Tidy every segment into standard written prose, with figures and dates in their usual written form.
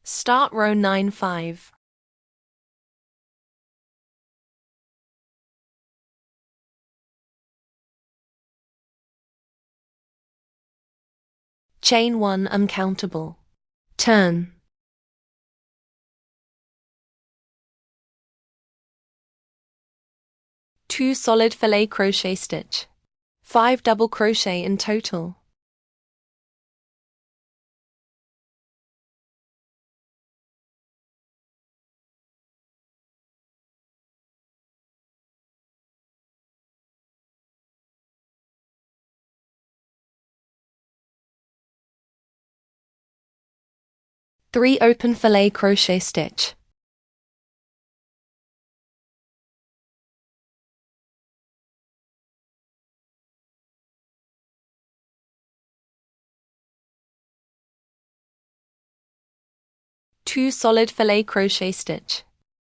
Start row 9-5. Chain 1 uncountable. Turn. 2 solid filet crochet stitch. 5 double crochet in total. Three open filet crochet stitch. Two solid filet crochet stitch.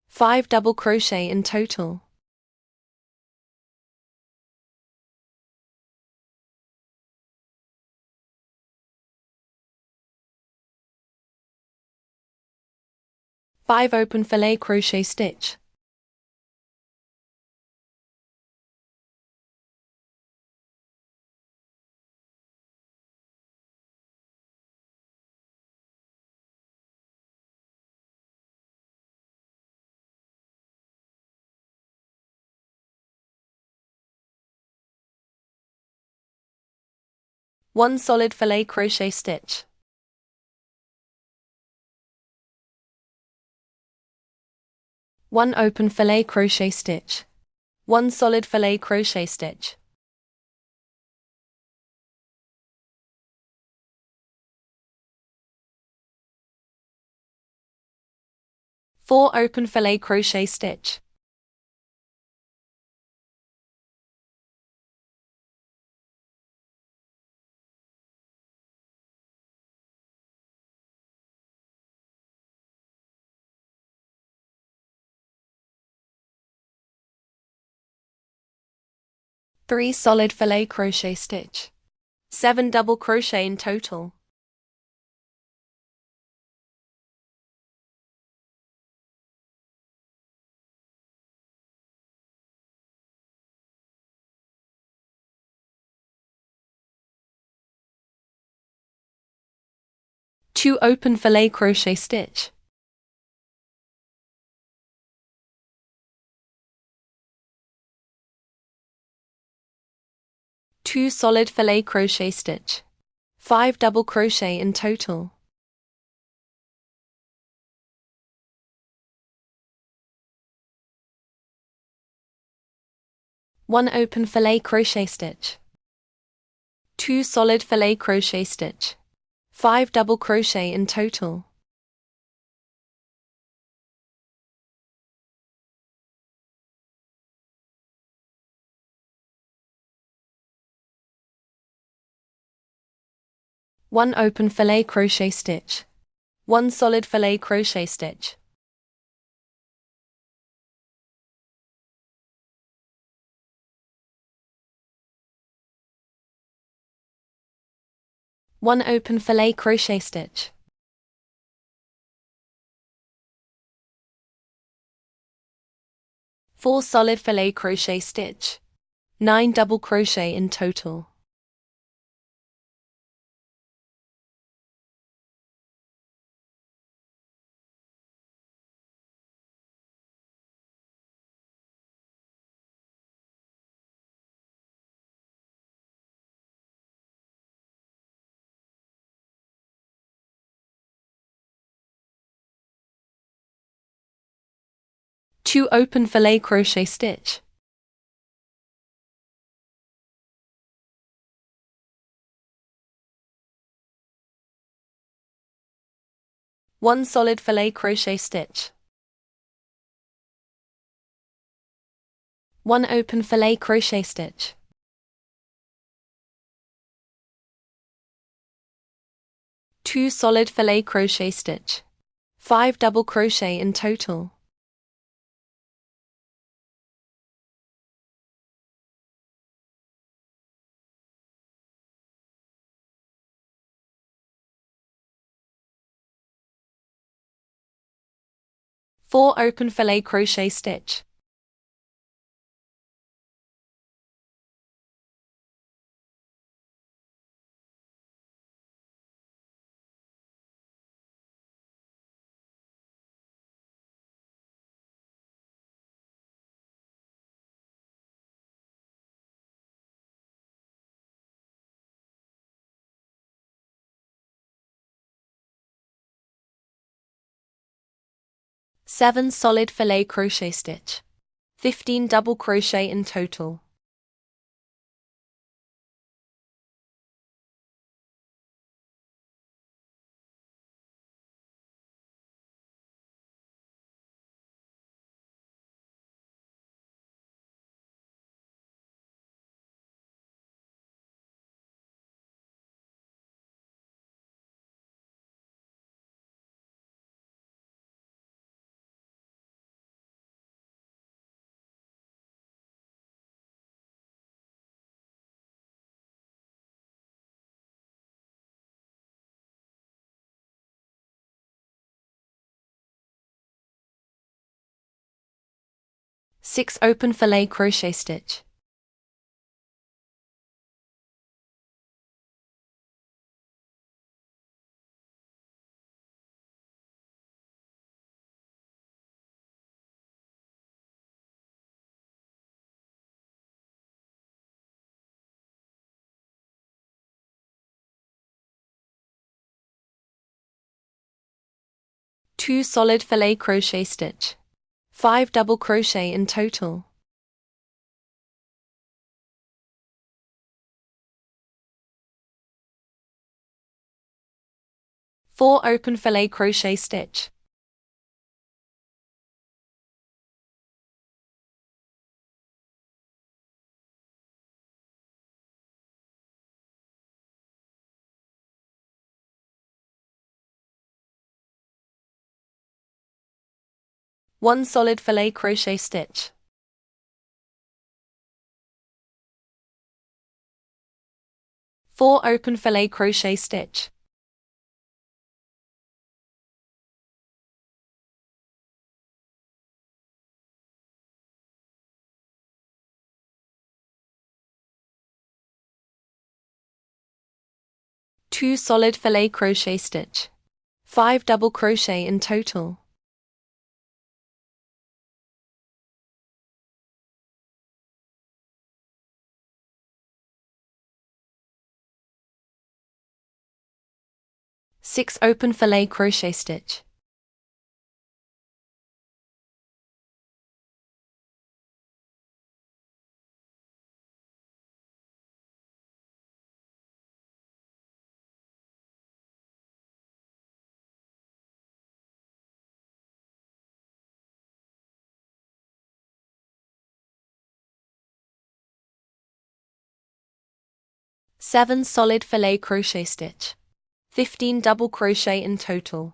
5 double crochet in total. Five open filet crochet stitch. One solid filet crochet stitch. One open filet crochet stitch. One solid filet crochet stitch. Four open filet crochet stitch. Three solid filet crochet stitch. 7 double crochet in total. Two open filet crochet stitch. Two solid filet crochet stitch. 5 double crochet in total. One open filet crochet stitch. Two solid filet crochet stitch. 5 double crochet in total. One open filet crochet stitch. One solid filet crochet stitch. One open filet crochet stitch. Four solid filet crochet stitch. 9 double crochet in total. Two open filet crochet stitch. One solid filet crochet stitch. One open filet crochet stitch. Two solid filet crochet stitch. 5 double crochet in total. 4 open fillet crochet stitch. Seven solid fillet crochet stitch. 15 double crochet in total. Six open fillet crochet stitch. Two solid fillet crochet stitch. 5 double crochet in total. Four open fillet crochet stitch. One solid fillet crochet stitch. Four open fillet crochet stitch. Two solid fillet crochet stitch. 5 double crochet in total. Six open fillet crochet stitch. Seven solid fillet crochet stitch. 15 double crochet in total.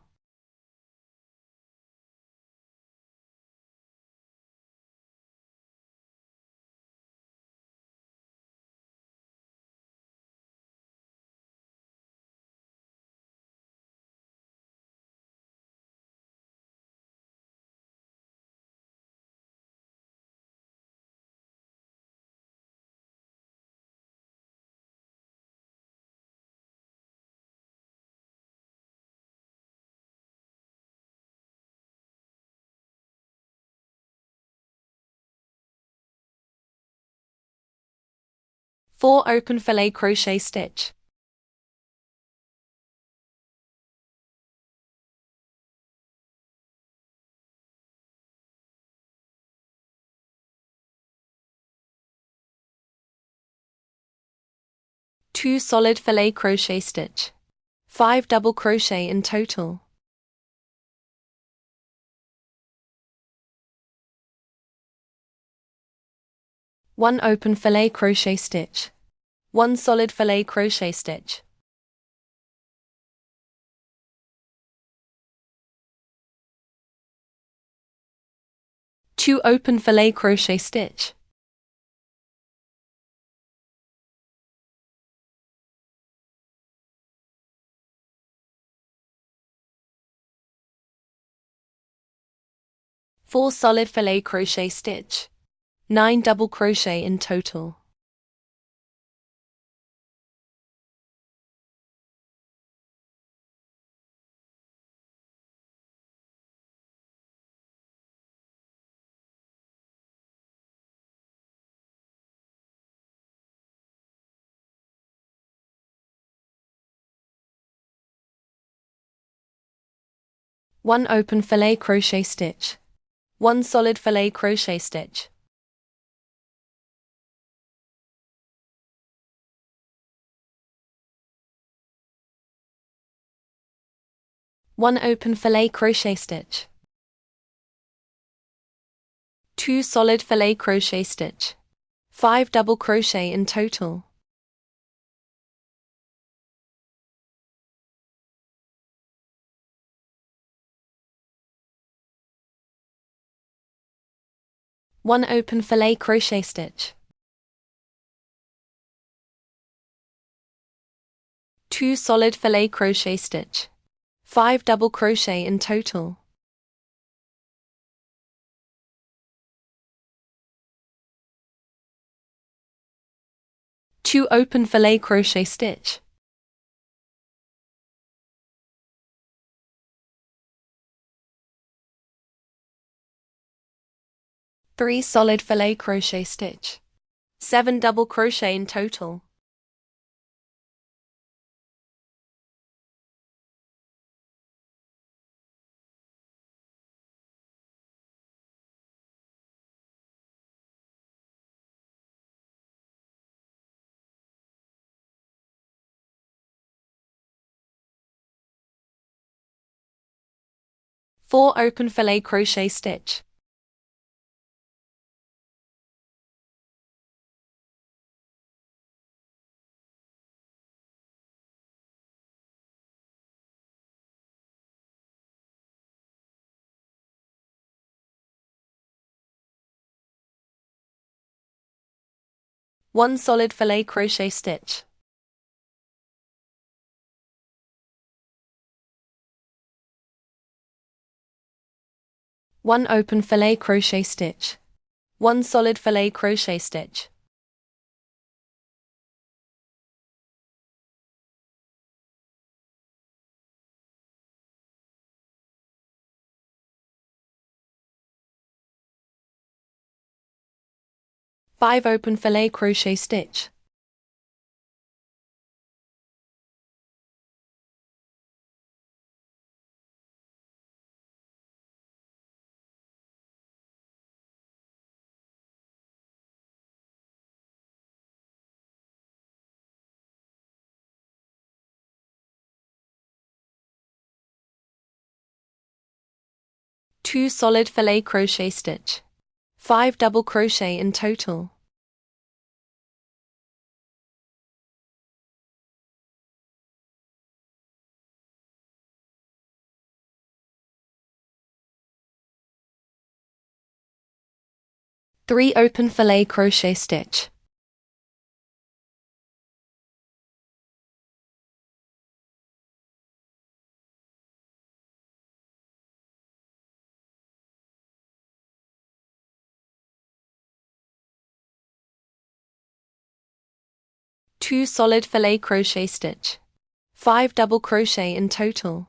Four open fillet crochet stitch. Two solid fillet crochet stitch. 5 double crochet in total. One open fillet crochet stitch. One solid fillet crochet stitch. Two open fillet crochet stitch. 4 solid filet crochet stitch. 9 double crochet in total. One open filet crochet stitch. 1 solid filet crochet stitch. One open filet crochet stitch. 2 solid filet crochet stitch. 5 double crochet in total. One open filet crochet stitch. 2 solid filet crochet stitch. 5 double crochet in total. Two open filet crochet stitch. 3 solid filet crochet stitch. 7 double crochet in total. Four open filet crochet stitch. One solid filet crochet stitch. One open filet crochet stitch. 1 solid filet crochet stitch. Five open filet crochet stitch. Two solid filet crochet stitch. 5 double crochet in total. Three open filet crochet stitch. Two solid filet crochet stitch. 5 double crochet in total.